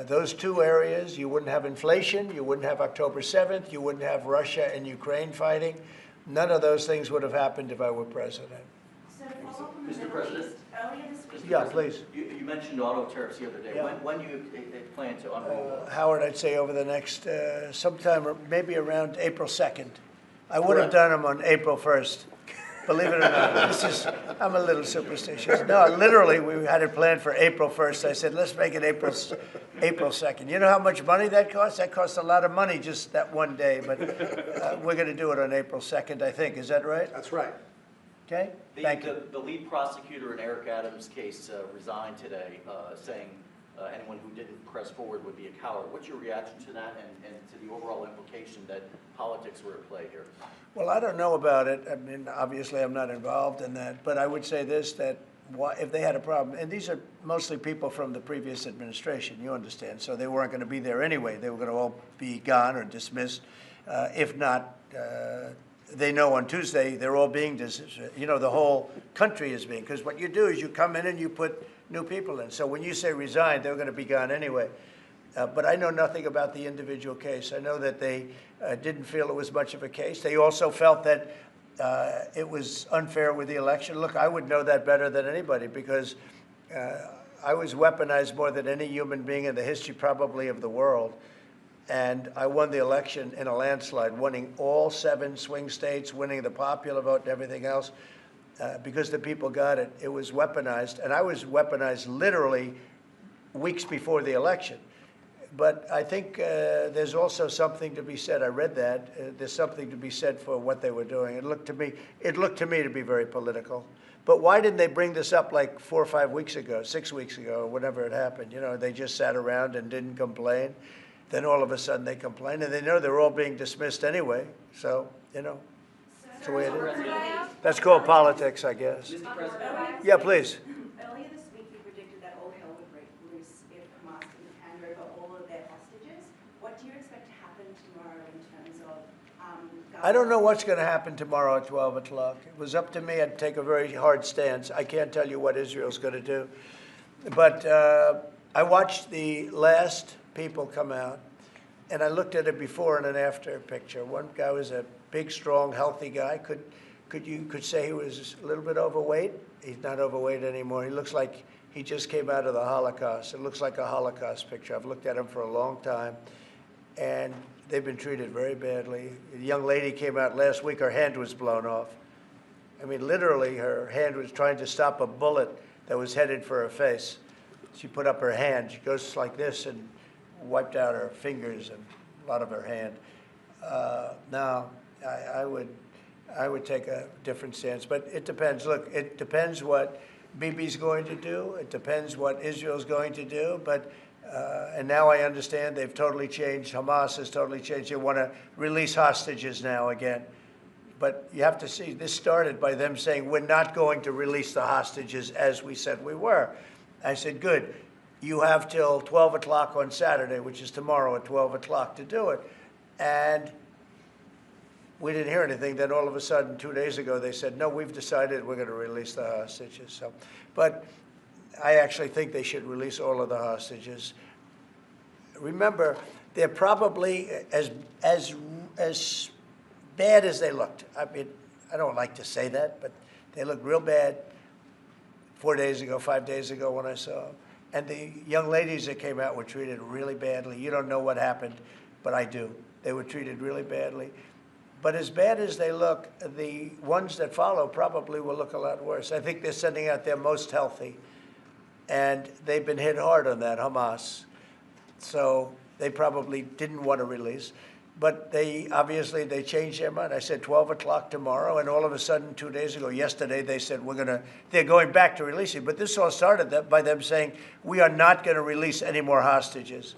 those two areas, you wouldn't have inflation, you wouldn't have October 7th, you wouldn't have Russia and Ukraine fighting. None of those things would have happened if I were president. So to follow up on Mr. President? earlier this week. Yeah, please. You mentioned auto tariffs the other day. Yeah. When do you plan to unroll those? Howard, I'd say over the next, sometime, maybe around April 2nd. I would have done them on April 1st. Believe it or not, I'm a little superstitious. No, literally, we had it planned for April 1st. I said, let's make it April 2nd. You know how much money that costs? That costs a lot of money just that one day, but we're going to do it on April 2nd, I think. Is that right? That's right. Okay, thank you. The lead prosecutor in Eric Adams' case resigned today, saying anyone who didn't press forward would be a coward. What's your reaction to that and to the overall implication that politics were at play here? Well, I don't know about it. I mean, obviously, I'm not involved in that. But I would say this, that if they had a problem, and these are mostly people from the previous administration, you understand, so they weren't going to be there anyway. They were going to all be gone or dismissed. If not, they know on Tuesday they're all being dismissed. You know, the whole country is being, because what you do is you come in and you put new people in. So when you say resign, they're going to be gone anyway. But I know nothing about the individual case. I know that they didn't feel it was much of a case. They also felt that it was unfair with the election. Look, I would know that better than anybody because I was weaponized more than any human being in the history probably of the world. And I won the election in a landslide, winning all 7 swing states, winning the popular vote and everything else because the people got it. It was weaponized. And I was weaponized literally weeks before the election. But I think there's also something to be said. I read that. There's something to be said for what they were doing. It looked to me to be very political. But why didn't they bring this up like 4 or 5 weeks ago, 6 weeks ago, or whenever it happened? You know, they just sat around and didn't complain. Then all of a sudden they complain, and they know they're all being dismissed anyway. So, you know, that's the way it is. That's called politics, I guess. Mr. President? Yeah, please. Earlier this week, you predicted that all hell would break loose if Hamas didn't hand over all of their hostages. What do you expect to happen tomorrow in terms of I don't know what's going to happen tomorrow at 12 o'clock. It was up to me. I'd take a very hard stance. I can't tell you what Israel's going to do. But I watched the last people come out, and I looked at a before and an after picture. One guy was a big, strong, healthy guy. Could say he was a little bit overweight. He's not overweight anymore. He looks like he just came out of the Holocaust. It looks like a Holocaust picture. I've looked at him for a long time, and they've been treated very badly. A young lady came out last week. Her hand was blown off. I mean, literally, her hand was trying to stop a bullet that was headed for her face. She put up her hand. She goes like this and wiped out her fingers and a lot of her hand. Now, I would take a different stance, but it depends. Look, it depends what Bibi's going to do. It depends what Israel's going to do. But and now I understand they've totally changed. Hamas has totally changed. They want to release hostages now again. But you have to see, this started by them saying, we're not going to release the hostages as we said we were. I said, good. You have till 12 o'clock on Saturday, which is tomorrow at 12 o'clock to do it. And we didn't hear anything. Then all of a sudden, 2 days ago, they said, no, we've decided we're going to release the hostages. So, but I actually think they should release all of the hostages. Remember, they're probably as bad as they looked. I mean, I don't like to say that, but they looked real bad 4 days ago, 5 days ago when I saw them. And the young ladies that came out were treated really badly. You don't know what happened, but I do. They were treated really badly. But as bad as they look, the ones that follow probably will look a lot worse. I think they're sending out their most healthy. And they've been hit hard on that, Hamas. So they probably didn't want to release. But they changed their mind. I said 12 o'clock tomorrow, and all of a sudden, 2 days ago, yesterday, they said they're going back to releasing. But this all started by them saying, we are not going to release any more hostages.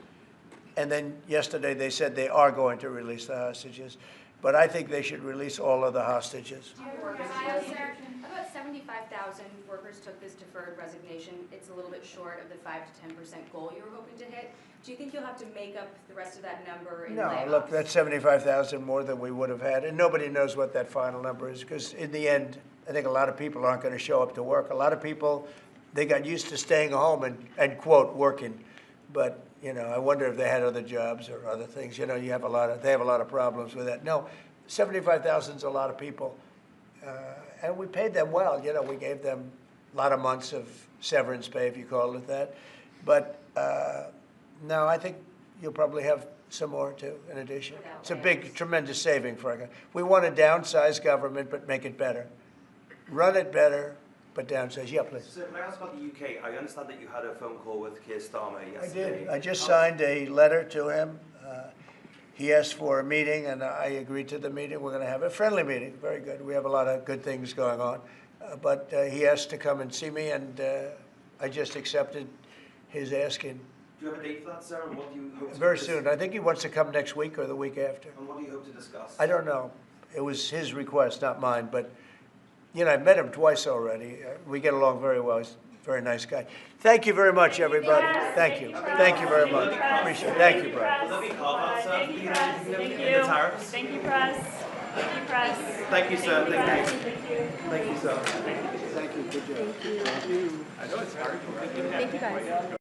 And then yesterday they said they are going to release the hostages. But I think they should release all of the hostages. About 75,000 workers took this deferred resignation. It's a little bit short of the 5 to 10% goal you were hoping to hit. Do you think you'll have to make up the rest of that number in layoffs? No, look, that's 75,000 more than we would have had. And nobody knows what that final number is because in the end, I think a lot of people aren't going to show up to work. A lot of people, they got used to staying home and quote, working. But You know, I wonder if they had other jobs or other things. You know, they have a lot of problems with that. No, 75,000 is a lot of people. And we paid them well. You know, we gave them a lot of months of severance pay, if you call it that. But no, I think you'll probably have some more too, in addition. It's a big, tremendous saving for our. We want to downsize government, but make it better. Run it better, but downsize. Yeah, please. So can I ask about the UK? I understand that you had a phone call with Keir Starmer I yesterday. did. I just signed a letter to him. He asked for a meeting, and I agreed to the meeting. We're going to have a friendly meeting. Very good. We have a lot of good things going on. But he asked to come and see me, and I just accepted his asking. Do you have a date for that, sir? And what do you hope to Very soon. I think he wants to come next week or the week after. And what do you hope to discuss? I don't know. It was his request, not mine. But, you know, I've met him twice already. We get along very well. He's a very nice guy. Thank you very much, everybody. Thank you. Thank you very much. Appreciate it. Thank you, Brian. Will there be carve-outs, sir? Thank you, press. Thank The you. tariffs? Thank you, press. Thank you, press. Thank you, sir. Thank you. Thank you. Thank you, sir. Thank you. Good job. Thank you guys.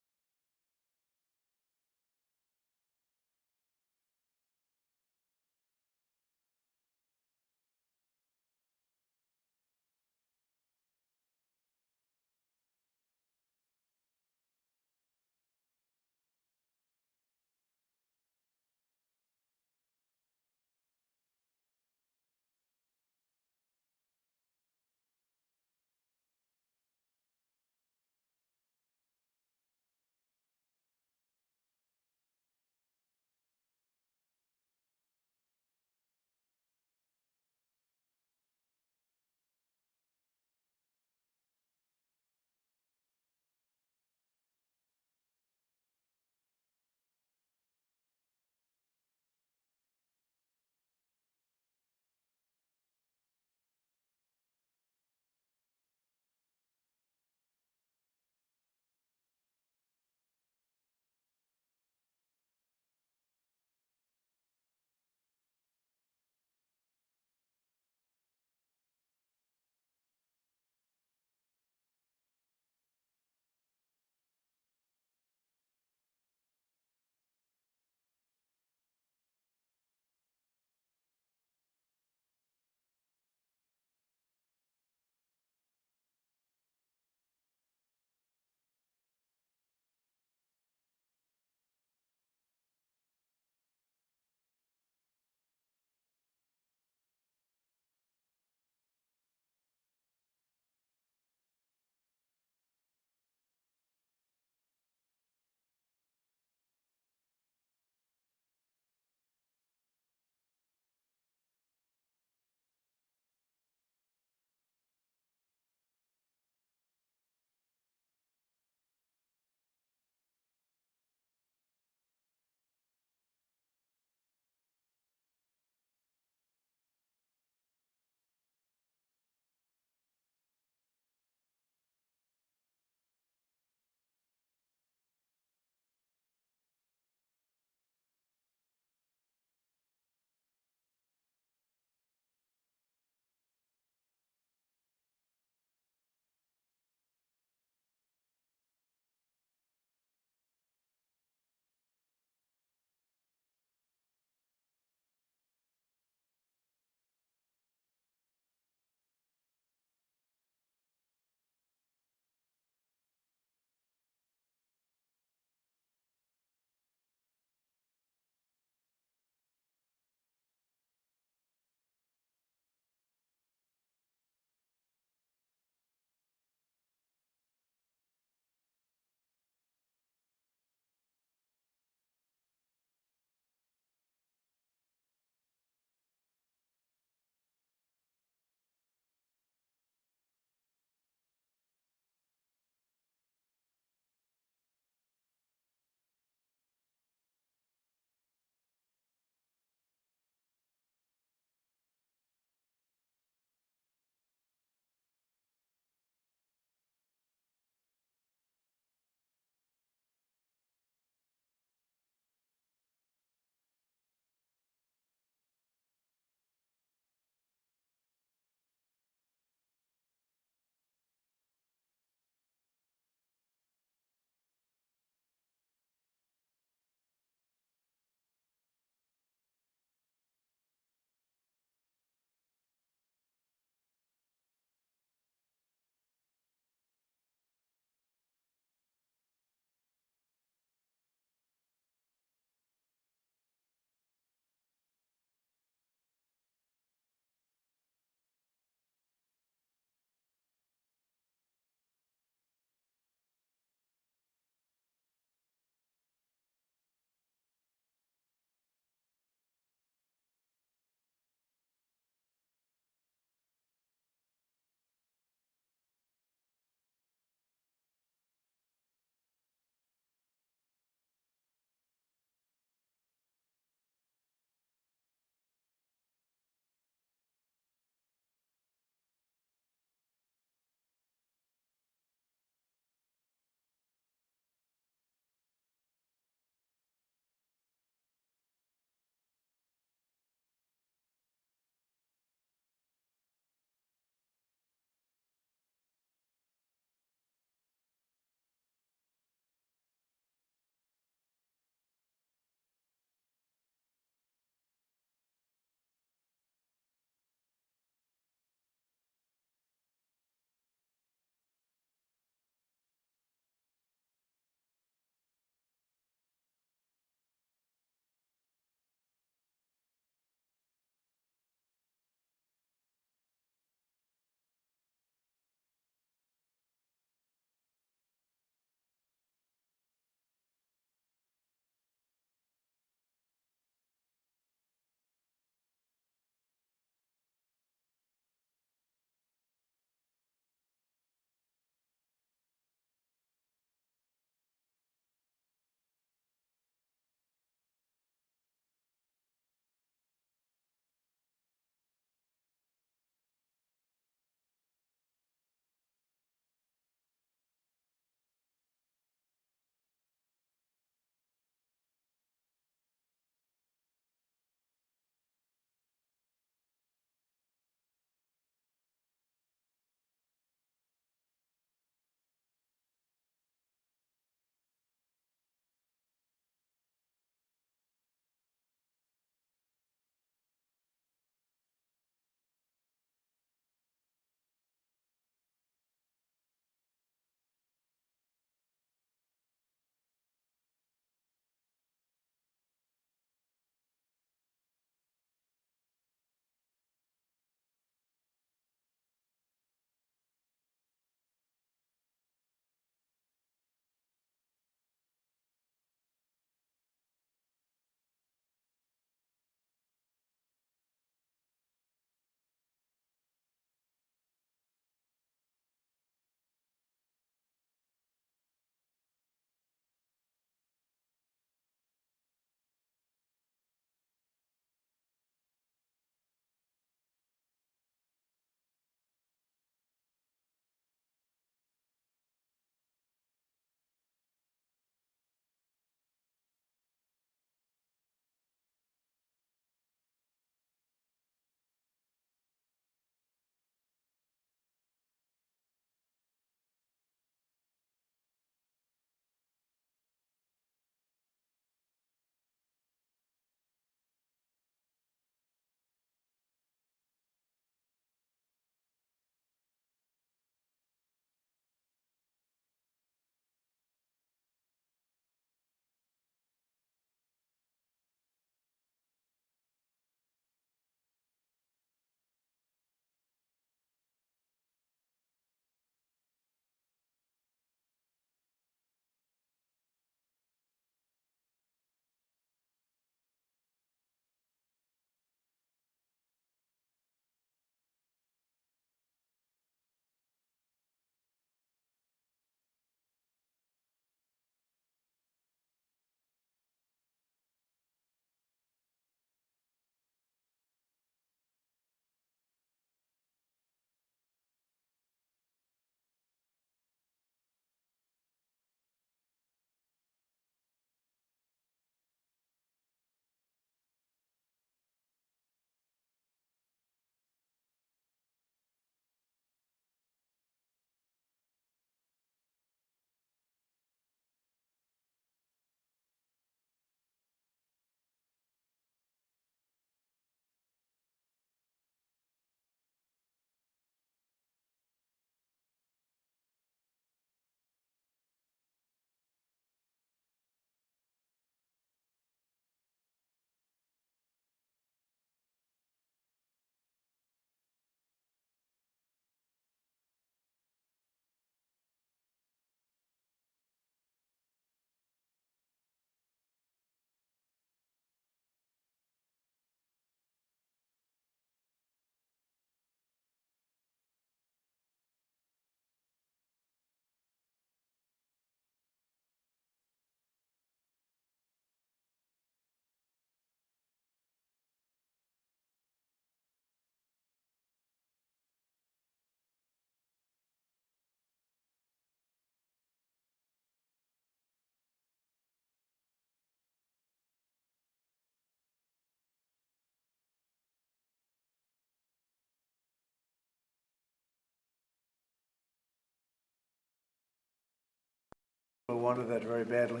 We wanted that very badly.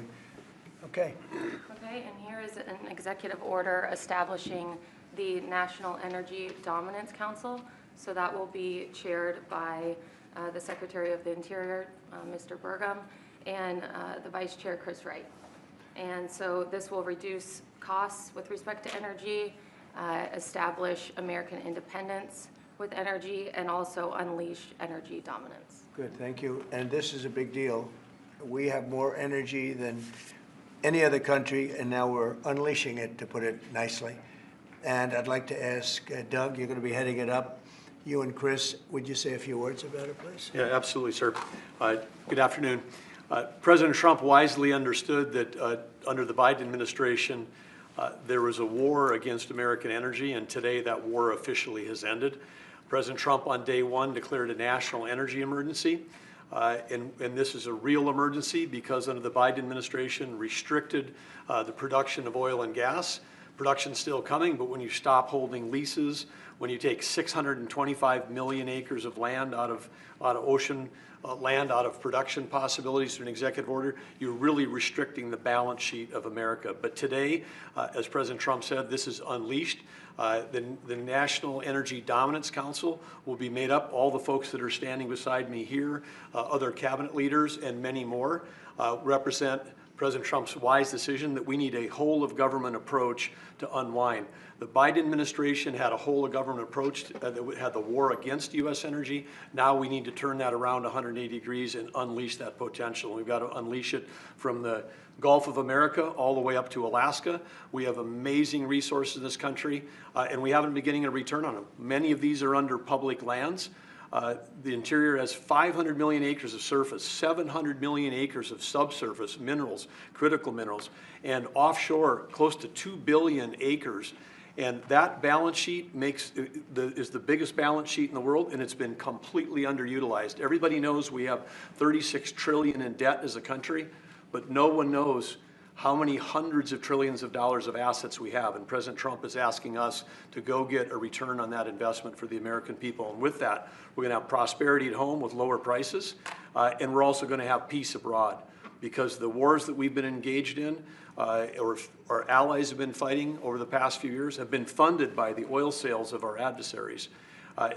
Okay. Okay, and here is an executive order establishing the National Energy Dominance Council. So that will be chaired by the Secretary of the Interior, Mr. Burgum, and the Vice Chair, Chris Wright. And so this will reduce costs with respect to energy, establish American independence with energy, and also unleash energy dominance. Good, thank you. And this is a big deal. We have more energy than any other country, and now we're unleashing it, to put it nicely. And I'd like to ask Doug, you're going to be heading it up. You and Chris, would you say a few words about it, please? Yeah, absolutely, sir. Good afternoon. President Trump wisely understood that under the Biden administration, there was a war against American energy, and today that war officially has ended. President Trump on day one declared a national energy emergency, and this is a real emergency because under the Biden administration restricted the production of oil and gas. Production's still coming, but when you stop holding leases, when you take 625 million acres of land out of ocean land, out of production possibilities through an executive order, you're really restricting the balance sheet of America. But today, as President Trump said, this is unleashed. The National Energy Dominance Council will be made up, all the folks that are standing beside me here, other cabinet leaders and many more, represent President Trump's wise decision that we need a whole-of-government approach to unwind. The Biden administration had a whole-of-government approach that had the war against U.S. energy. Now we need to turn that around 180 degrees and unleash that potential. We've got to unleash it from the Gulf of America all the way up to Alaska. We have amazing resources in this country, and we haven't been getting a return on them. Many of these are under public lands. The interior has 500 million acres of surface, 700 million acres of subsurface minerals, critical minerals, and offshore close to 2 billion acres. And that balance sheet is the biggest balance sheet in the world, and it's been completely underutilized. Everybody knows we have 36 trillion in debt as a country, but no one knows how many hundreds of trillions of dollars of assets we have. And President Trump is asking us to go get a return on that investment for the American people. And with that, we're going to have prosperity at home with lower prices, and we're also going to have peace abroad, because the wars that we've been engaged in, or our allies have been fighting over the past few years, have been funded by the oil sales of our adversaries.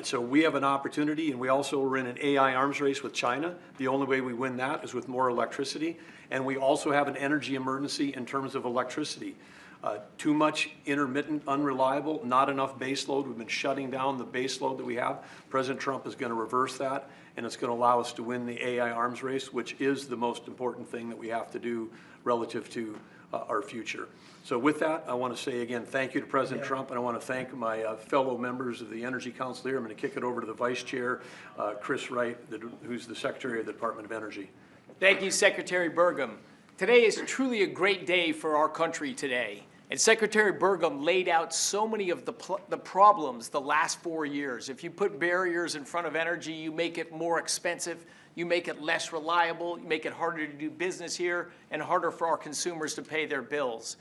So we have an opportunity, and we also are in an AI arms race with China. The only way we win that is with more electricity. And we also have an energy emergency in terms of electricity. Too much intermittent, unreliable, not enough base load. We've been shutting down the base load that we have. President Trump is going to reverse that, and it's going to allow us to win the AI arms race, which is the most important thing that we have to do relative to our future. So with that, I want to say again, thank you to President Trump, and I want to thank my fellow members of the Energy Council here. I'm going to kick it over to the Vice Chair, Chris Wright, who's the Secretary of the Department of Energy. Thank you, Secretary Burgum. Today is truly a great day for our country today. And Secretary Burgum laid out so many of the problems the last 4 years. If you put barriers in front of energy, you make it more expensive, you make it less reliable, you make it harder to do business here, and harder for our consumers to pay their bills.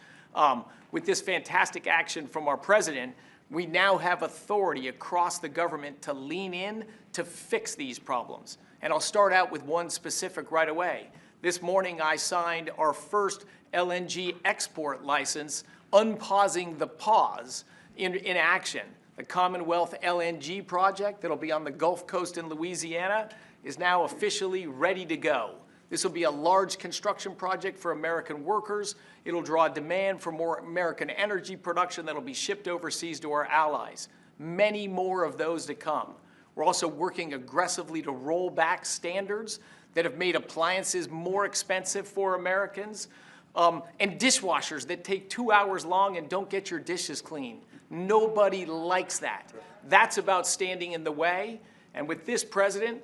With this fantastic action from our president, we now have authority across the government to lean in to fix these problems. And I'll start out with one specific right away. This morning I signed our first LNG export license, unpausing the pause in action. The Commonwealth LNG project that'll be on the Gulf Coast in Louisiana is now officially ready to go. This will be a large construction project for American workers. It'll draw demand for more American energy production that'll be shipped overseas to our allies. Many more of those to come. We're also working aggressively to roll back standards that have made appliances more expensive for Americans, and dishwashers that take 2 hours long and don't get your dishes clean. Nobody likes that. That's about standing in the way. And with this President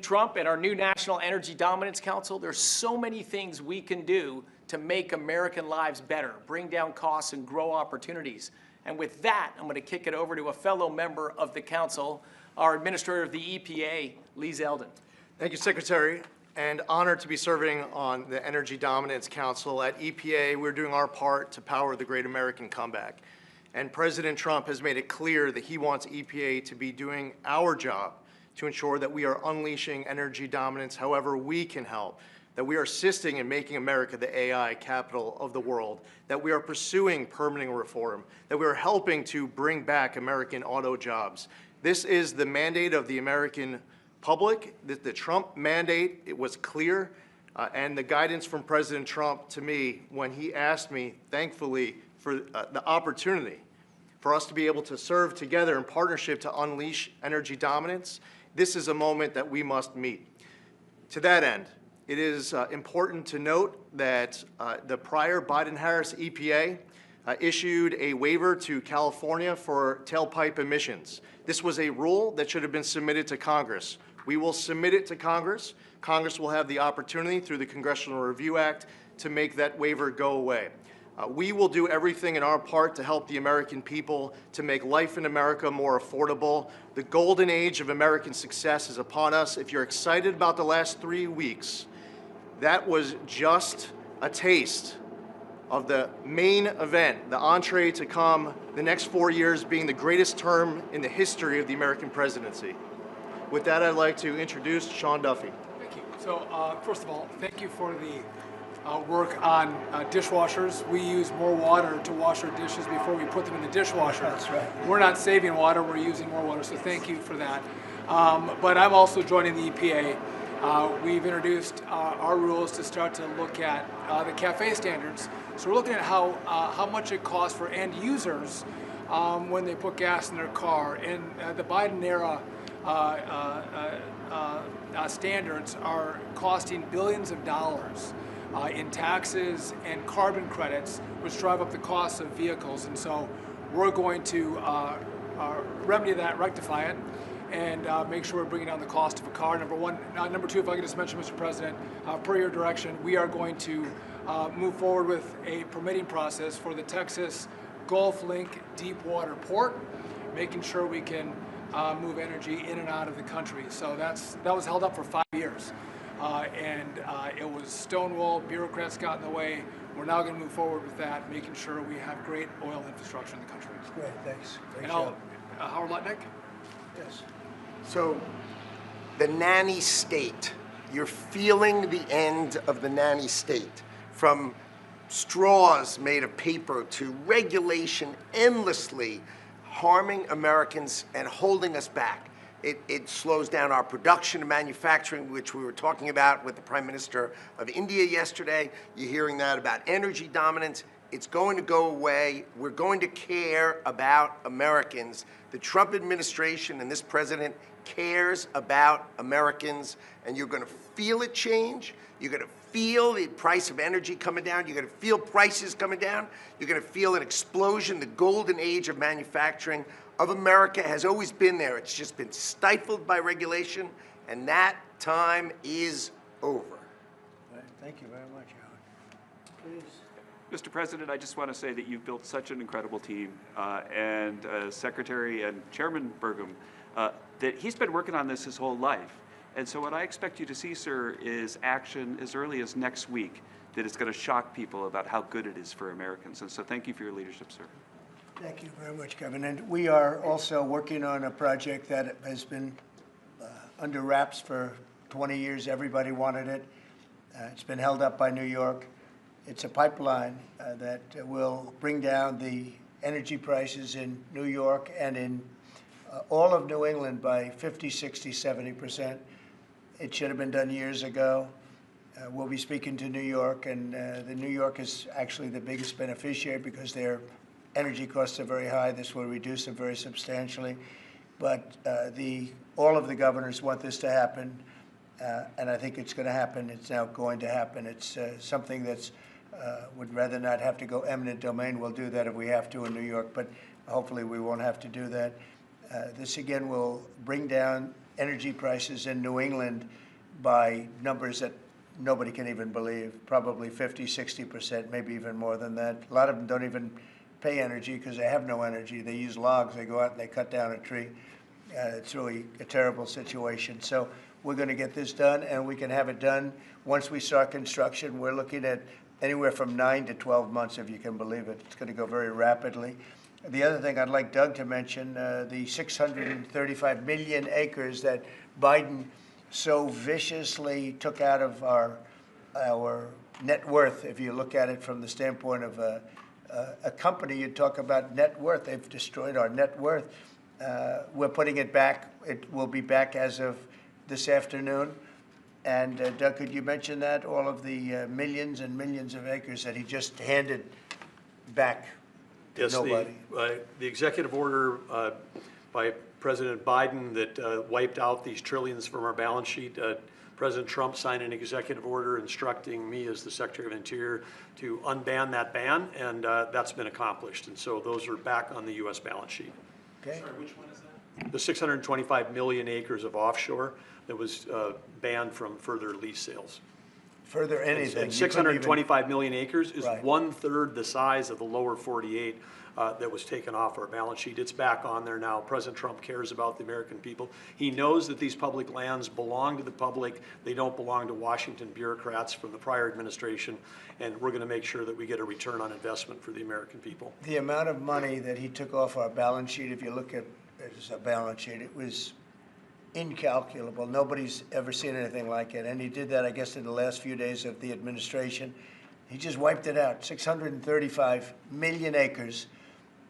Trump and our new National Energy Dominance Council, there's so many things we can do to make American lives better, bring down costs, and grow opportunities. And with that, I'm going to kick it over to a fellow member of the council, our Administrator of the EPA, Lee Zeldin. Thank you, Secretary, and honored to be serving on the Energy Dominance Council. At EPA, we're doing our part to power the great American comeback. And President Trump has made it clear that he wants EPA to be doing our job to ensure that we are unleashing energy dominance however we can help. that we are assisting in making America the AI capital of the world, that we are pursuing permitting reform, that we are helping to bring back American auto jobs. This is the mandate of the American public. The Trump mandate, it was clear, and the guidance from President Trump to me when he asked me, thankfully, for the opportunity for us to be able to serve together in partnership to unleash energy dominance. This is a moment that we must meet. To that end, it is important to note that the prior Biden-Harris EPA issued a waiver to California for tailpipe emissions. This was a rule that should have been submitted to Congress. We will submit it to Congress. Congress will have the opportunity through the Congressional Review Act to make that waiver go away. We will do everything in our part to help the American people to make life in America more affordable. The golden age of American success is upon us. If you're excited about the last 3 weeks, that was just a taste of the main event, the entree to come, the next 4 years being the greatest term in the history of the American presidency. With that, I'd like to introduce Sean Duffy. Thank you. So, first of all, thank you for the work on dishwashers. We use more water to wash our dishes before we put them in the dishwasher. That's right. We're not saving water, we're using more water, so thank you for that. But I'm also joining the EPA. We've introduced our rules to start to look at the CAFE standards. So we're looking at how much it costs for end users when they put gas in their car. And the Biden era standards are costing billions of dollars in taxes and carbon credits, which drive up the cost of vehicles. And so we're going to remedy that, rectify it, and make sure we're bringing down the cost of a car, number one. Number two, if I could just mention, Mr. President, per your direction, we are going to move forward with a permitting process for the Texas Gulf Link deep water port, making sure we can move energy in and out of the country. So that was held up for 5 years. It was stonewalled, bureaucrats got in the way. We're now going to move forward with that, making sure we have great oil infrastructure in the country. Great, thanks. Great And job. Howard Lutnick? Yes. So, the nanny state, you're feeling the end of the nanny state, from straws made of paper to regulation endlessly harming Americans and holding us back. It slows down our production and manufacturing, which we were talking about with the Prime Minister of India yesterday. You're hearing that about energy dominance. It's going to go away. We're going to care about Americans. The Trump administration and this president cares about Americans, and you're going to feel it change. You're going to feel the price of energy coming down. You're going to feel prices coming down. You're going to feel an explosion. The golden age of manufacturing of America has always been there. It's just been stifled by regulation, and that time is over. Thank you very much, Howard. Please. Mr. President, I just want to say that you've built such an incredible team, and Secretary and Chairman Burgum, that he's been working on this his whole life. And so what I expect you to see, sir, is action as early as next week that is going to shock people about how good it is for Americans. And so thank you for your leadership, sir. Thank you very much, Kevin. And we are also working on a project that has been under wraps for 20 years. Everybody wanted it. It's been held up by New York. It's a pipeline that will bring down the energy prices in New York and in all of New England by 50, 60, 70%. It should have been done years ago. We'll be speaking to New York, and the New York is actually the biggest beneficiary because their energy costs are very high. This will reduce them very substantially. But all of the governors want this to happen, and I think it's going to happen. It's now going to happen. It's something that's would rather not have to go eminent domain. We'll do that if we have to in New York, but hopefully we won't have to do that. This again will bring down energy prices in New England by numbers that nobody can even believe, probably 50, 60%, maybe even more than that. A lot of them don't even pay energy because they have no energy. They use logs. They go out and they cut down a tree. It's really a terrible situation. So we're going to get this done, and we can have it done once we start construction. We're looking at anywhere from 9 to 12 months, if you can believe it. It's going to go very rapidly. The other thing I'd like Doug to mention, the 635 million acres that Biden so viciously took out of our our net worth. If you look at it from the standpoint of a company, you talk about net worth. They've destroyed our net worth. We're putting it back. It will be back as of this afternoon. And Doug, could you mention that? All of the millions and millions of acres that he just handed back to nobody. The executive order by President Biden that wiped out these trillions from our balance sheet, President Trump signed an executive order instructing me as the Secretary of Interior to unban that ban, and that's been accomplished. And so those are back on the U.S. balance sheet. Okay. Sorry, which one is that? The 625 million acres of offshore that was banned from further lease sales. Further anything. And 625 million acres is Right. 1/3 the size of the lower 48 that was taken off our balance sheet. It's back on there now. President Trump cares about the American people. He knows that these public lands belong to the public. They don't belong to Washington bureaucrats from the prior administration, and we're going to make sure that we get a return on investment for the American people. The amount of money that he took off our balance sheet, if you look at it as a balance sheet, it was incalculable. Nobody's ever seen anything like it. And he did that, I guess, in the last few days of the administration. He just wiped it out. 635 million acres,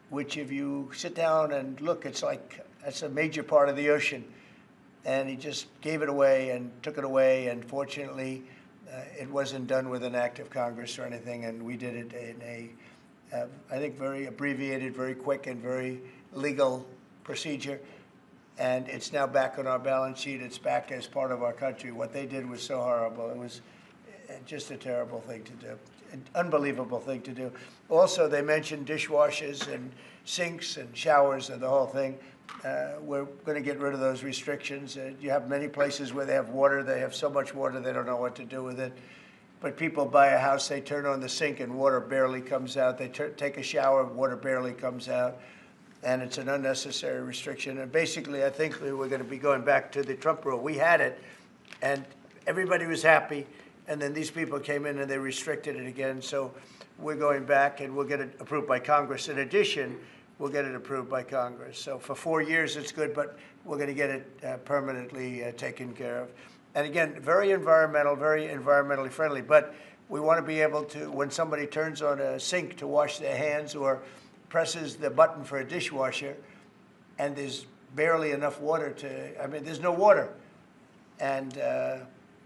which if you sit down and look, it's like, that's a major part of the ocean. And he just gave it away and took it away. And fortunately, it wasn't done with an act of Congress or anything. And we did it in a, I think, very abbreviated, very quick, and very legal procedure. And it's now back on our balance sheet. It's back as part of our country. What they did was so horrible. It was just a terrible thing to do, an unbelievable thing to do. Also, they mentioned dishwashers and sinks and showers and the whole thing. We're going to get rid of those restrictions. You have many places where they have water. They have so much water they don't know what to do with it. But people buy a house, they turn on the sink and water barely comes out. They take a shower, water barely comes out. And it's an unnecessary restriction. And basically, I think we're going to be going back to the Trump rule. We had it, and everybody was happy, and then these people came in and they restricted it again. So we're going back, and we'll get it approved by Congress. In addition, we'll get it approved by Congress. So for 4 years, it's good, but we're going to get it permanently taken care of. And again, very environmentally friendly. But we want to be able to, when somebody turns on a sink to wash their hands or presses the button for a dishwasher, and there's barely enough water to, I mean, there's no water. And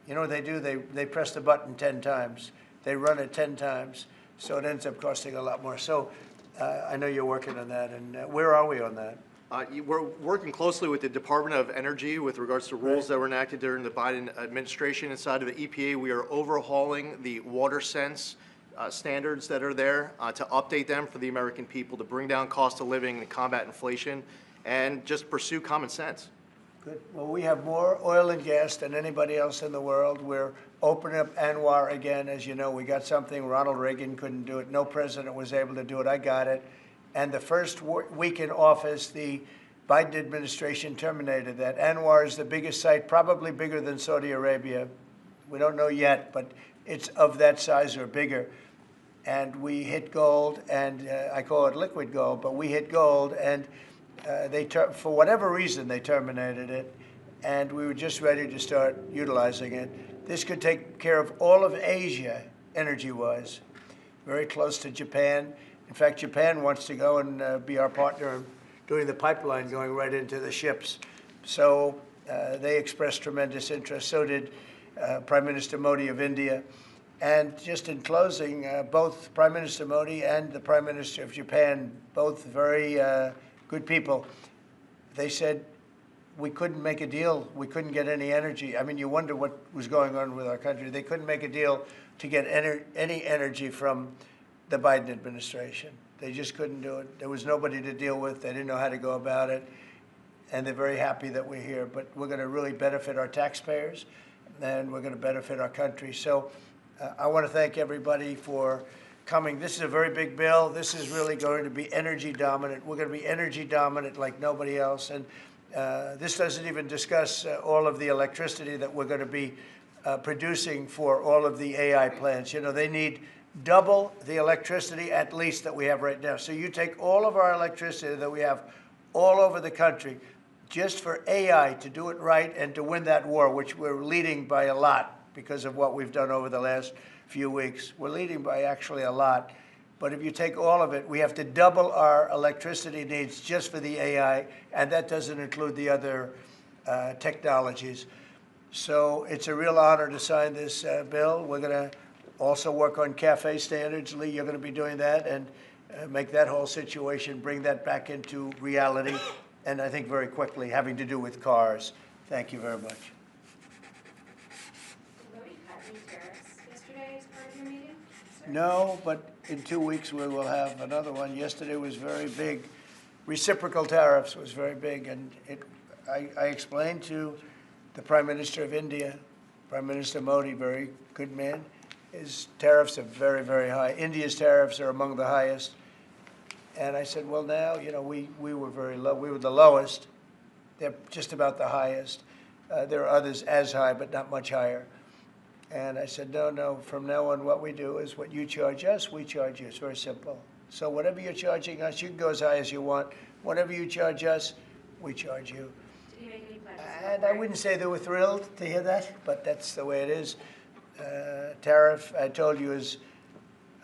you know what they do? They press the button 10 times. They run it 10 times. So it ends up costing a lot more. So I know you're working on that. And where are we on that? We're working closely with the Department of Energy with regards to rules that were enacted during the Biden administration. Inside of the EPA, we are overhauling the water sense standards that are there to update them for the American people, to bring down cost of living and combat inflation, and just pursue common sense. Good. Well, we have more oil and gas than anybody else in the world. We're opening up ANWR again. As you know, we got something Ronald Reagan couldn't do it. No president was able to do it. I got it. And the first week in office, the Biden administration terminated that. ANWR is the biggest site, probably bigger than Saudi Arabia. We don't know yet, but it's of that size or bigger. And we hit gold, and I call it liquid gold, but we hit gold, and for whatever reason, they terminated it, and we were just ready to start utilizing it. This could take care of all of Asia, energy-wise, very close to Japan. In fact, Japan wants to go and be our partner in doing the pipeline going right into the ships. So they expressed tremendous interest. So did Prime Minister Modi of India. And just in closing, both Prime Minister Modi and the Prime Minister of Japan, both very good people, they said we couldn't make a deal. We couldn't get any energy. I mean, you wonder what was going on with our country. They couldn't make a deal to get any energy from the Biden administration. They just couldn't do it. There was nobody to deal with. They didn't know how to go about it. And they're very happy that we're here. But we're going to really benefit our taxpayers, and we're going to benefit our country. So I want to thank everybody for coming. This is a very big bill. This is really going to be energy dominant. We're going to be energy dominant like nobody else. And this doesn't even discuss all of the electricity that we're going to be producing for all of the AI plants. You know, they need double the electricity at least that we have right now. So you take all of our electricity that we have all over the country just for AI to do it right and to win that war, which we're leading by a lot. because of what we've done over the last few weeks. We're leading by actually a lot. But if you take all of it, we have to double our electricity needs just for the AI, and that doesn't include the other technologies. So it's a real honor to sign this bill. We're going to also work on CAFE standards. Lee, you're going to be doing that and make that whole situation, bring that back into reality, and I think very quickly, having to do with cars. Thank you very much. Did Modi cut any tariffs yesterday as part of your meeting? No, but in 2 weeks we will have another one. Yesterday was very big. Reciprocal tariffs was very big, and I explained to the Prime Minister of India, Prime Minister Modi, very good man, his tariffs are very, very high. India's tariffs are among the highest. And I said, well, now, you know, we were very low. We were the lowest. They're just about the highest. There are others as high, but not much higher. And I said, no, from now on, what we do is what you charge us, we charge you. It's very simple. So whatever you're charging us, you can go as high as you want. Whatever you charge us, we charge you. Did he make any pledges? And I wouldn't say they were thrilled to hear that, but that's the way it is. Tariff, I told you, is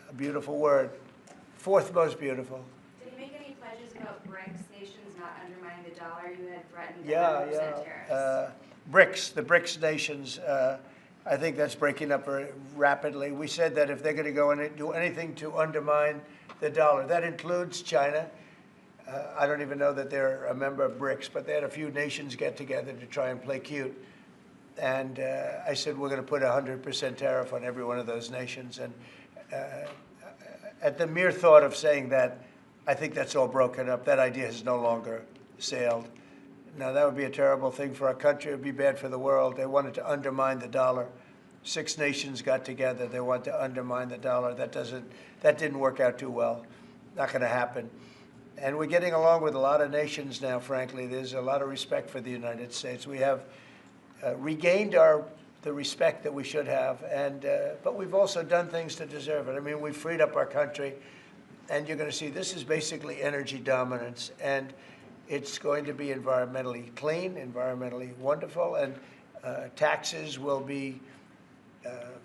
a beautiful word. Fourth most beautiful. Did he make any pledges about BRICS nations not undermining the dollar? You had threatened Yeah, 100% tariffs. BRICS, the BRICS nations, I think that's breaking up very rapidly. We said that if they're going to go in and do anything to undermine the dollar, that includes China. I don't even know that they're a member of BRICS, but they had a few nations get together to try and play cute. And I said, we're going to put a 100% tariff on every one of those nations. And at the mere thought of saying that, I think that's all broken up. That idea has no longer sailed. Now, that would be a terrible thing for our country. It would be bad for the world. They wanted to undermine the dollar. 6 nations got together. They want to undermine the dollar. That didn't work out too well. Not going to happen. And we're getting along with a lot of nations now, frankly. There's a lot of respect for the United States. We have regained the respect that we should have, but we've also done things to deserve it. I mean, we've freed up our country, and you're going to see this is basically energy dominance, and it's going to be environmentally clean, environmentally wonderful, and taxes will be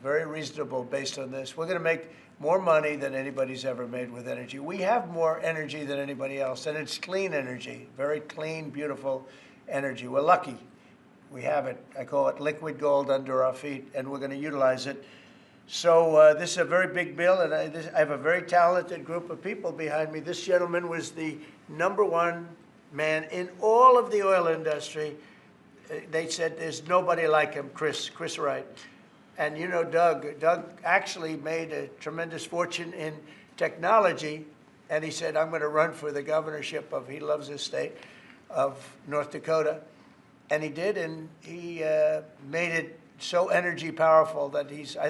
very reasonable based on this. We're going to make more money than anybody's ever made with energy. We have more energy than anybody else, and it's clean energy, very clean, beautiful energy. We're lucky. We have it. I call it liquid gold under our feet, and we're going to utilize it. So this is a very big bill, and I have a very talented group of people behind me. This gentleman was the #1 man in all of the oil industry. They said there's nobody like him, Chris Wright. And you know Doug actually made a tremendous fortune in technology, and he said, I'm going to run for the governorship of, he loves his state, of North Dakota. And he did, and he made it so energy powerful that I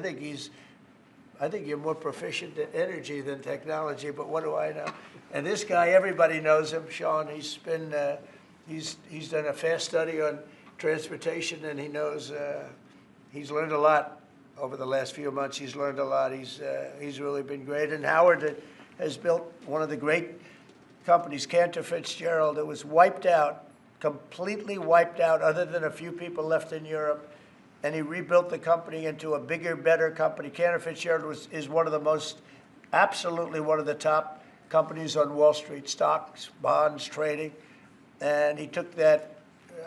think you're more proficient at energy than technology, but what do I know? And this guy, everybody knows him, Sean. He's been, he's done a fast study on transportation, and he knows, he's learned a lot over the last few months. He's learned a lot. He's really been great. And Howard has built one of the great companies, Cantor Fitzgerald. It was wiped out, completely wiped out, other than a few people left in Europe. And he rebuilt the company into a bigger, better company. Cantor Fitzgerald is one of the most, absolutely one of the top companies on Wall Street, stocks, bonds, trading. And he took that,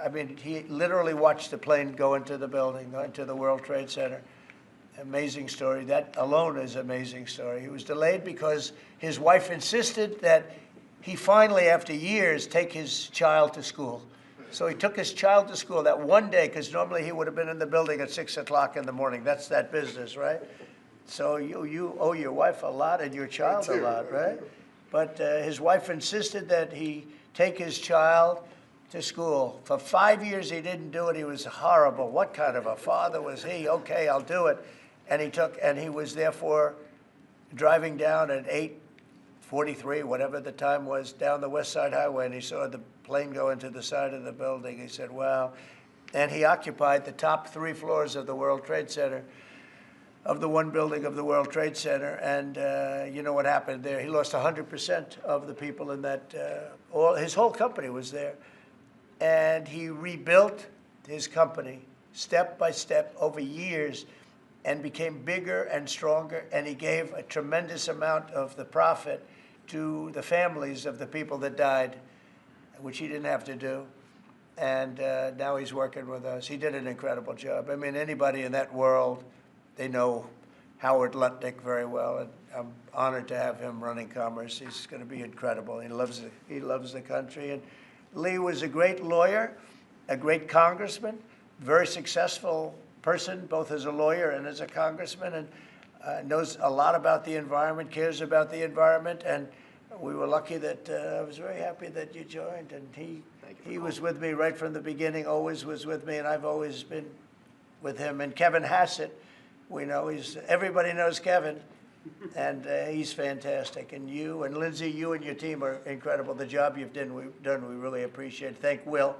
I mean, he literally watched the plane go into the building, into the World Trade Center. Amazing story. That alone is an amazing story. He was delayed because his wife insisted that he finally, after years, take his child to school. So he took his child to school that one day, because normally he would have been in the building at 6 o'clock in the morning. That's that business, right? So you owe your wife a lot and your child a lot, right? But his wife insisted that he take his child to school. For 5 years he didn't do it. He was horrible. What kind of a father was he? Okay, I'll do it. And he was therefore driving down at 8:43, whatever the time was, down the West Side Highway, and he saw the plane go into the side of the building. He said, wow. And he occupied the top 3 floors of the World Trade Center, of the one building of the World Trade Center. And you know what happened there? He lost 100% of the people in that, his whole company was there. And he rebuilt his company step by step over years. and became bigger and stronger, and he gave a tremendous amount of the profit to the families of the people that died, which he didn't have to do. And now he's working with us. He did an incredible job. I mean, anybody in that world, they know Howard Lutnick very well, and I'm honored to have him running Commerce. He's going to be incredible. He loves the country. And Lee was a great lawyer, a great congressman, very successful person, both as a lawyer and as a congressman, and knows a lot about the environment, cares about the environment, and we were lucky that I was very happy that you joined, and he was with me right from the beginning, always was with me, and I've always been with him. And Kevin Hassett, we know everybody knows Kevin, and he's fantastic. And you and Lindsay, you and your team are incredible. The job you've done, we really appreciate. Thank Will.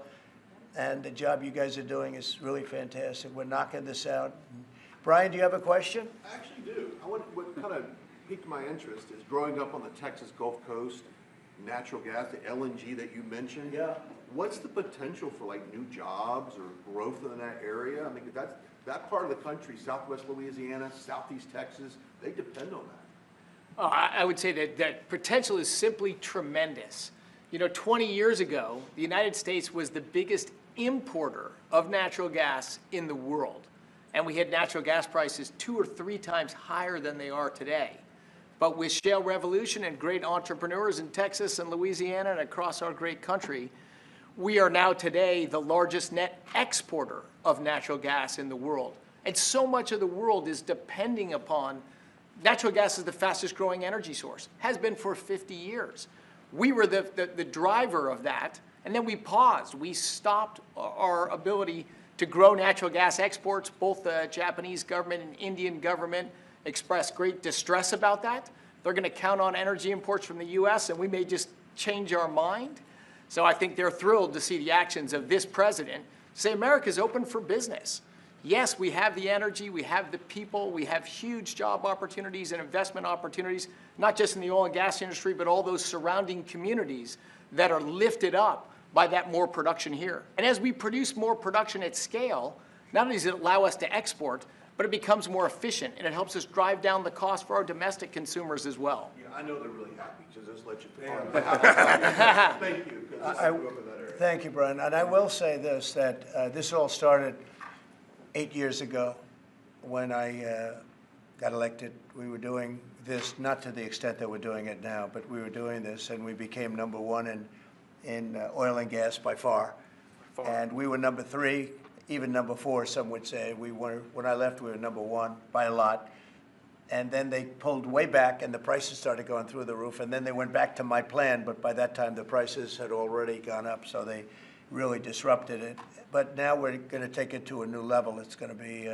And the job you guys are doing is really fantastic. We're knocking this out. Brian, do you have a question? I actually do. What kind of piqued my interest is growing up on the Texas Gulf Coast, natural gas, the LNG that you mentioned. Yeah. What's the potential for like new jobs or growth in that area? I mean, that part of the country, Southwest Louisiana, Southeast Texas, they depend on that. I would say that potential is simply tremendous. You know, 20 years ago, the United States was the biggest importer of natural gas in the world. And we had natural gas prices 2 or 3 times higher than they are today. But with shale revolution and great entrepreneurs in Texas and Louisiana and across our great country, we are now today the largest net exporter of natural gas in the world. And so much of the world is depending upon natural gas is the fastest growing energy source, has been for 50 years. We were the driver of that, and then we paused. We stopped our ability to grow natural gas exports. Both the Japanese government and Indian government expressed great distress about that. They're going to count on energy imports from the U.S., and we may just change our mind. So I think they're thrilled to see the actions of this president say America's open for business. Yes, we have the energy, we have the people, we have huge job opportunities and investment opportunities, not just in the oil and gas industry, but all those surrounding communities that are lifted up by that more production here. And as we produce more production at scale, not only does it allow us to export, but it becomes more efficient, and it helps us drive down the cost for our domestic consumers as well. Yeah, I know they're really happy, so just let you Thank you, because I grew up in that area. Thank you, Brian. And I will say this, that this all started 8 years ago when I got elected. We were doing this, not to the extent that we're doing it now, but we were doing this, and we became #1 in oil and gas by far. And we were #3, even #4, some would say. When I left, we were #1 by a lot. And then they pulled way back, and the prices started going through the roof. And then they went back to my plan, but by that time the prices had already gone up, so they really disrupted it. But now we're going to take it to a new level. It's going to be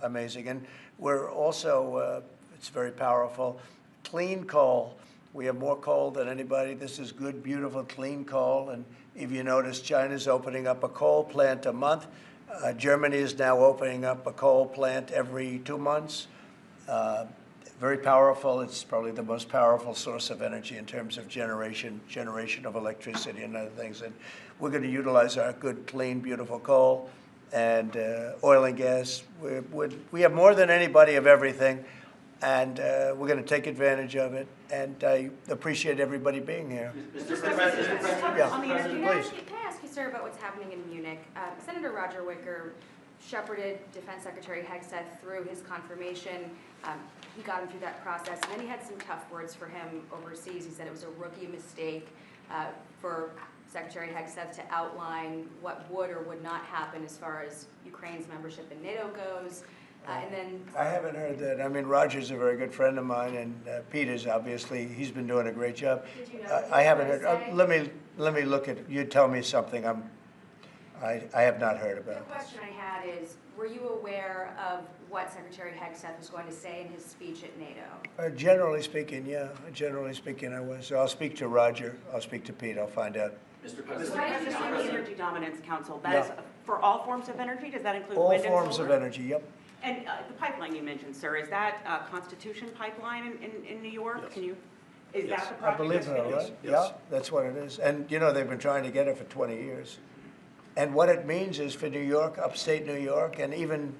amazing. And we're also, it's very powerful, clean coal. We have more coal than anybody. This is good, beautiful, clean coal. And if you notice, China's opening up a coal plant a month. Germany is now opening up a coal plant every 2 months. Very powerful. It's probably the most powerful source of energy in terms of generation of electricity and other things. And we're going to utilize our good, clean, beautiful coal and oil and gas. We have more than anybody of everything, and we're going to take advantage of it. And I appreciate everybody being here. Mr. President, yeah, please. Can I ask you, sir, about what's happening in Munich? Senator Roger Wicker shepherded Defense Secretary Hegseth through his confirmation. He got him through that process, and then he had some tough words for him overseas. He said it was a rookie mistake for Secretary Hegseth to outline what would or would not happen as far as Ukraine's membership in NATO goes. And then I haven't heard that. I mean, Roger's a very good friend of mine, and Peter's obviously, he's been doing a great job. Did you know I haven't heard. Let me look at. You tell me something. I have not heard about it. The question I had is, were you aware of what Secretary Hegseth was going to say in his speech at NATO? Generally speaking, yeah. Generally speaking, I was. So I'll speak to Roger. I'll speak to Pete. I'll find out. Mr. President, on the Energy Dominance Council, that is for all forms of energy? Does that include wind and solar? All forms of energy, yep. And the pipeline you mentioned, sir, is that a Constitution pipeline in New York? Yes. Can you, is that the I project? believe so, Yes, right? yes. Yeah, that's what it is. And, you know, they've been trying to get it for 20 years. And what it means is for New York, upstate New York, and even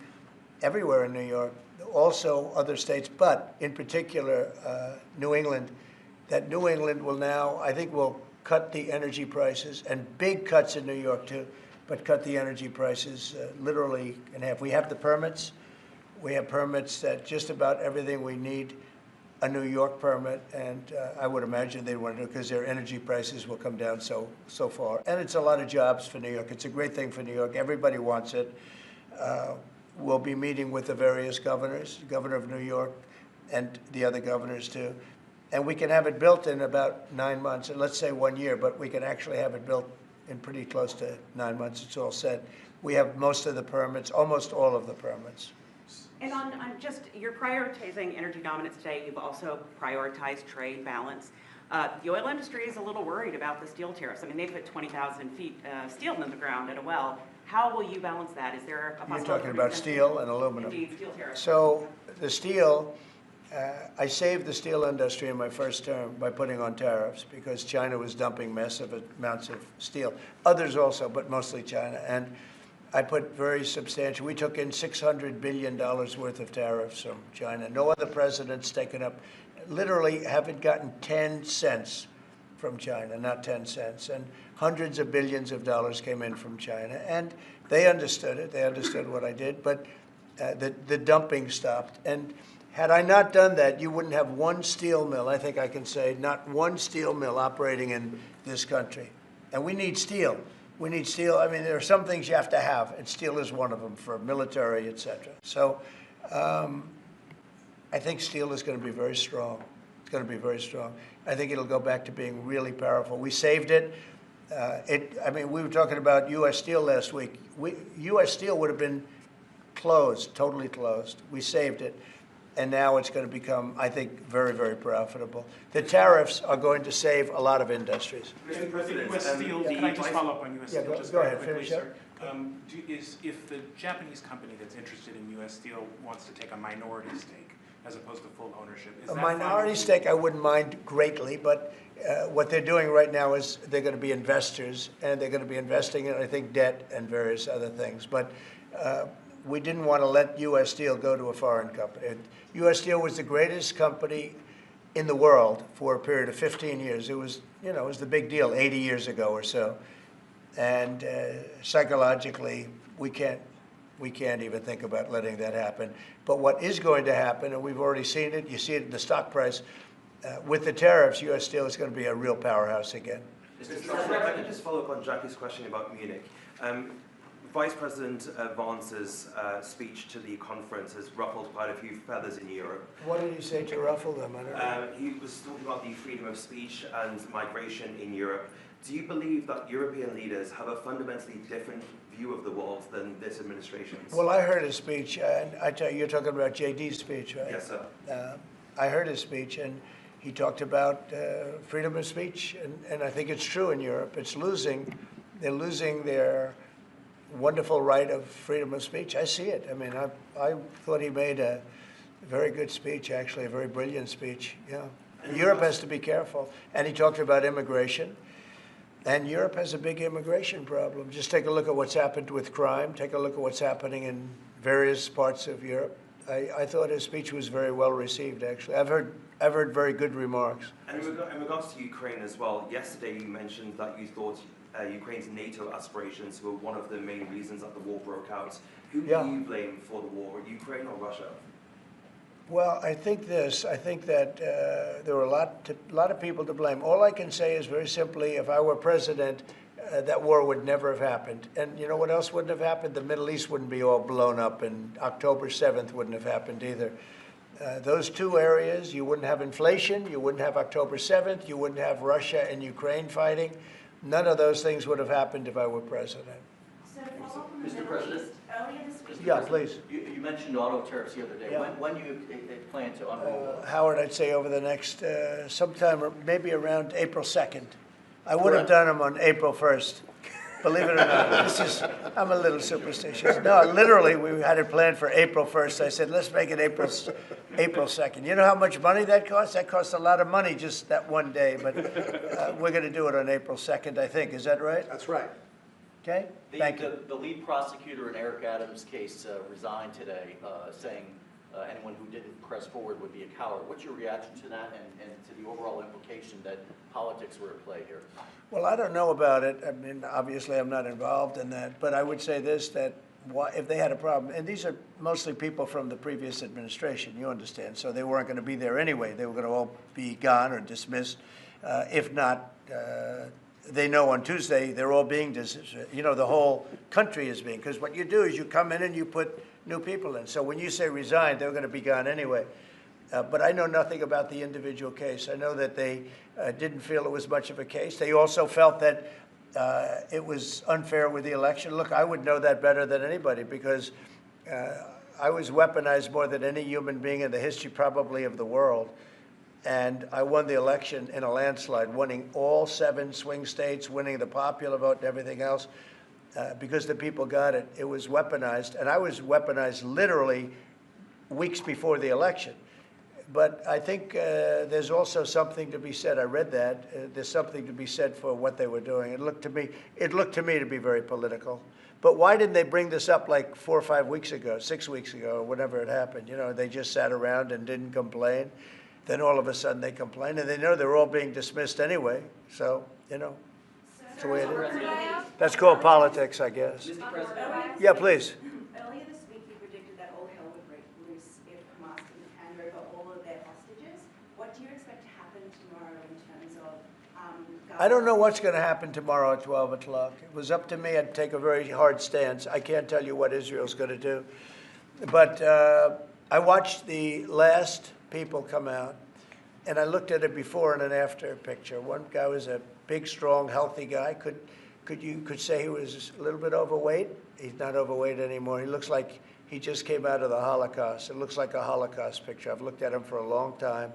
everywhere in New York, also other states, but in particular New England, that New England will now, I think, will cut the energy prices, and big cuts in New York too, but cut the energy prices literally in half. We have the permits. We have permits that just about everything we need a New York permit, and I would imagine they'd want to do it because their energy prices will come down so far. And it's a lot of jobs for New York. It's a great thing for New York. Everybody wants it. We'll be meeting with the various governors, the governor of New York and the other governors too. And we can have it built in about 9 months, and let's say 1 year, but we can actually have it built in pretty close to 9 months. It's all set. We have most of the permits, almost all of the permits. And on just, you're prioritizing energy dominance today. You've also prioritized trade balance. The oil industry is a little worried about the steel tariffs. I mean, they put 20,000 feet steel in the ground at a well. How will you balance that? Is there a possibility? You're talking about steel and aluminum. Indeed, steel tariffs. So the steel, I saved the steel industry in my first term by putting on tariffs because China was dumping massive amounts of steel. Others also, but mostly China. And I put very substantial, we took in $600 billion worth of tariffs from China. No other president's taken up, literally haven't gotten 10 cents from China, not 10 cents. And hundreds of billions of dollars came in from China. And they understood it. They understood what I did. But the dumping stopped. And had I not done that, you wouldn't have one steel mill, I think I can say, not one steel mill operating in this country. And we need steel. We need steel. I mean, there are some things you have to have, and steel is one of them for military, et cetera. So I think steel is going to be very strong. It's going to be very strong. I think it'll go back to being really powerful. We saved it. I mean, we were talking about U.S. Steel last week. U.S. Steel would have been closed, totally closed. We saved it. And now it's going to become, I think, very, very profitable. The tariffs are going to save a lot of industries. Mr. President, U.S. Steel, can I just follow up on U.S. Steel just go very ahead, quickly, finish sir? If the Japanese company that's interested in U.S. Steel wants to take a minority stake as opposed to full ownership, is A that minority fine? stake I wouldn't mind greatly, but what they're doing right now is they're going to be investors, and they're going to be investing in, I think, debt and various other things. But we didn't want to let U.S. Steel go to a foreign company. U.S. Steel was the greatest company in the world for a period of 15 years. It was, it was the big deal 80 years ago or so. And psychologically, we can't even think about letting that happen. But what is going to happen, and we've already seen it, you see it in the stock price, with the tariffs, U.S. Steel is going to be a real powerhouse again. Mr. Trump, if I could just follow up on Jackie's question about Munich. Vice President Vance's speech to the conference has ruffled quite a few feathers in Europe. What did he say to ruffle them? I don't know. He was talking about the freedom of speech and migration in Europe. Do you believe that European leaders have a fundamentally different view of the world than this administration's? Well, I heard his speech, and I tell you, you're talking about JD's speech, right? Yes, sir. I heard his speech, and he talked about freedom of speech, and I think it's true in Europe. It's losing. They're losing their wonderful right of freedom of speech. I see it. I mean, I thought he made a very good speech, actually, a very brilliant speech. Yeah. Europe has to be careful. And he talked about immigration. And Europe has a big immigration problem. Just take a look at what's happened with crime. Take a look at what's happening in various parts of Europe. I thought his speech was very well received, actually. I've heard very good remarks. And in regards to Ukraine as well, yesterday you mentioned that you thought Ukraine's NATO aspirations were one of the main reasons that the war broke out. Who do you blame for the war, Ukraine or Russia? Well, I think this. I think that there were a lot of people to blame. All I can say is very simply, if I were president, that war would never have happened. And you know what else wouldn't have happened? The Middle East wouldn't be all blown up, and October 7th wouldn't have happened either. Those two areas, you wouldn't have inflation, you wouldn't have October 7th, you wouldn't have Russia and Ukraine fighting. None of those things would have happened if I were president. So to follow up on the Mr. Middle President? East, earlier this week. Yeah, please. You mentioned auto tariffs the other day. Yeah. When do you plan to unroll? Howard, I'd say over the next sometime, or maybe around April 2nd. I would have done them on April 1st. Believe it or not, I'm a little superstitious. No, literally, we had it planned for April 1st. I said, let's make it April 2nd. You know how much money that costs? That costs a lot of money just that one day, but we're going to do it on April 2nd, I think. Is that right? That's right. Okay, thank you. The lead prosecutor in Eric Adams' case resigned today, saying anyone who didn't press forward would be a coward. What's your reaction to that and to the overall implication that politics were at play here? Well, I don't know about it. I mean, obviously, I'm not involved in that. But I would say this, that if they had a problem, and these are mostly people from the previous administration, you understand, so they weren't going to be there anyway. They were going to all be gone or dismissed. If not, they know on Tuesday they're all being dismissed. You know, the whole country is being, because what you do is you come in and you put new people in. So when you say resign, they're going to be gone anyway. But I know nothing about the individual case. I know that they didn't feel it was much of a case. They also felt that it was unfair with the election. Look, I would know that better than anybody because I was weaponized more than any human being in the history probably of the world. And I won the election in a landslide, winning all 7 swing states, winning the popular vote and everything else because the people got it. It was weaponized. And I was weaponized literally weeks before the election. But I think there's also something to be said. I read that. There's something to be said for what they were doing. It looked to me to be very political. But why didn't they bring this up like 4 or 5 weeks ago, 6 weeks ago, or whenever it happened? You know, they just sat around and didn't complain. Then all of a sudden they complain, and they know they're all being dismissed anyway. So, you know, that's the way it is. That's called politics, I guess. Mr. President? Yeah, please. Earlier this week, you predicted that all hell would break loose if Hamas didn't hand over all of their hostages. What do you expect to happen tomorrow in terms of I don't know what's going to happen tomorrow at 12 o'clock. It was up to me. I'd take a very hard stance. I can't tell you what Israel's going to do. But I watched the last people come out, and I looked at a before and an after picture. One guy was a big, strong, healthy guy. Could say he was a little bit overweight. He's not overweight anymore. He looks like he just came out of the Holocaust. It looks like a Holocaust picture. I've looked at him for a long time,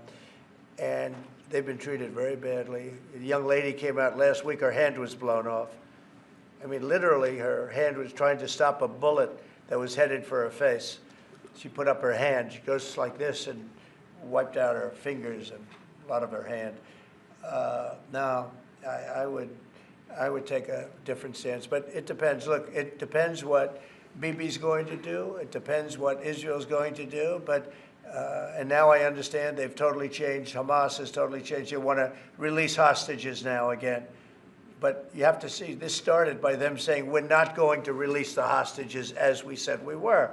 and they've been treated very badly. The young lady came out last week. Her hand was blown off. I mean, literally, her hand was trying to stop a bullet that was headed for her face. She put up her hand. She goes like this and wiped out her fingers and a lot of her hand. Now, I would take a different stance, but it depends. Look, it depends what Bibi's going to do. It depends what Israel's going to do. But and now I understand they've totally changed. Hamas has totally changed. They want to release hostages now again. But you have to see, this started by them saying, we're not going to release the hostages as we said we were.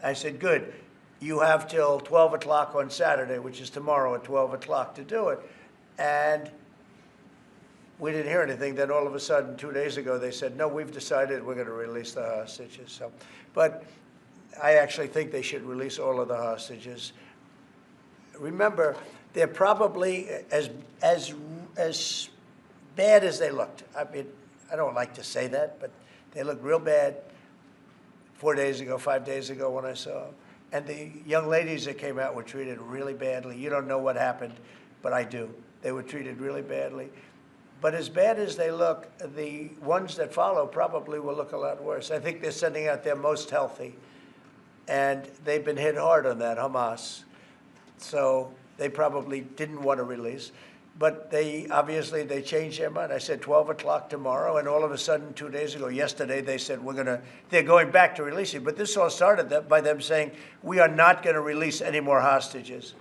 I said, good. You have till 12 o'clock on Saturday, which is tomorrow at 12 o'clock to do it. And we didn't hear anything. Then all of a sudden, 2 days ago, they said, no, we've decided we're going to release the hostages. So, but I actually think they should release all of the hostages. Remember, they're probably as bad as they looked. I mean, I don't like to say that, but they looked real bad 4 days ago, 5 days ago when I saw them. And the young ladies that came out were treated really badly. You don't know what happened, but I do. They were treated really badly. But as bad as they look, the ones that follow probably will look a lot worse. I think they're sending out their most healthy. And they've been hit hard on that, Hamas. So they probably didn't want to release. But they changed their mind. I said 12 o'clock tomorrow, and all of a sudden 2 days ago, yesterday, they said they're going back to releasing. But this all started by them saying, we are not going to release any more hostages.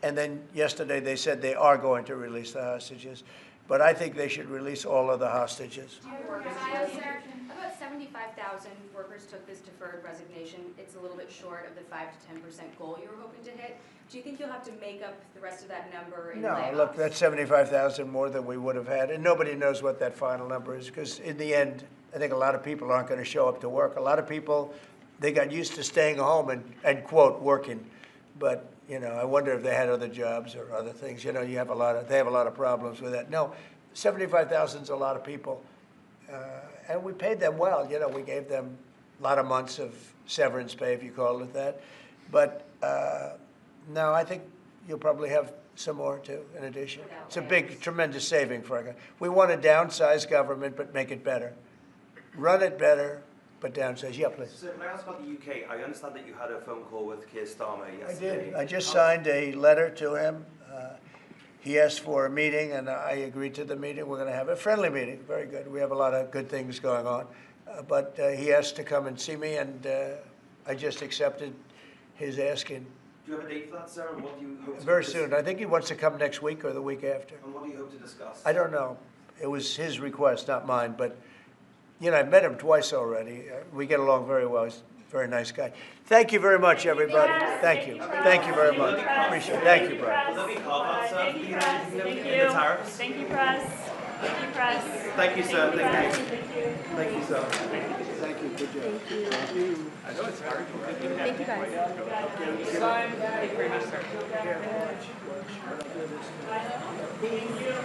And then yesterday they said they are going to release the hostages. But I think they should release all of the hostages. About 75,000 workers took this deferred resignation. It's a little bit short of the 5 to 10% goal you were hoping to hit. Do you think you'll have to make up the rest of that number in layoffs? No, look, that's 75,000 more than we would have had. And nobody knows what that final number is because in the end, I think a lot of people aren't going to show up to work. A lot of people, they got used to staying home and quote, working. But, you know, I wonder if they had other jobs or other things. You know, they have a lot of problems with that. No, 75,000 is a lot of people. And we paid them well. You know, we gave them a lot of months of severance pay, if you call it that. But no, I think you'll probably have some more, too, in addition. It's a big, tremendous saving for us. We want to downsize government, but make it better. Run it better, but downsize. Yeah, please. So, can I ask about the UK? I understand that you had a phone call with Keir Starmer yesterday. I did. I just signed a letter to him. He asked for a meeting, and I agreed to the meeting. We're going to have a friendly meeting. Very good. We have a lot of good things going on. But he asked to come and see me, and I just accepted his asking. Do you have a date for that, sir? And what do you hope to Very soon. I think he wants to come next week or the week after. And what do you hope to discuss? I don't know. It was his request, not mine, but, you know, I've met him twice already. We get along very well. He's a very nice guy. Thank you very much, everybody. Thank you. Thank you very much. Appreciate it. Thank you, Brian. Thank you, press. Thank you. Thank you, press. Thank you, press. Thank you, sir. Thank you. Thank you. Thank you, sir. Thank you. Good job. Thank you. I know it's hard. Thank you, guys. Sign. Thank you very much, sir. Thank you.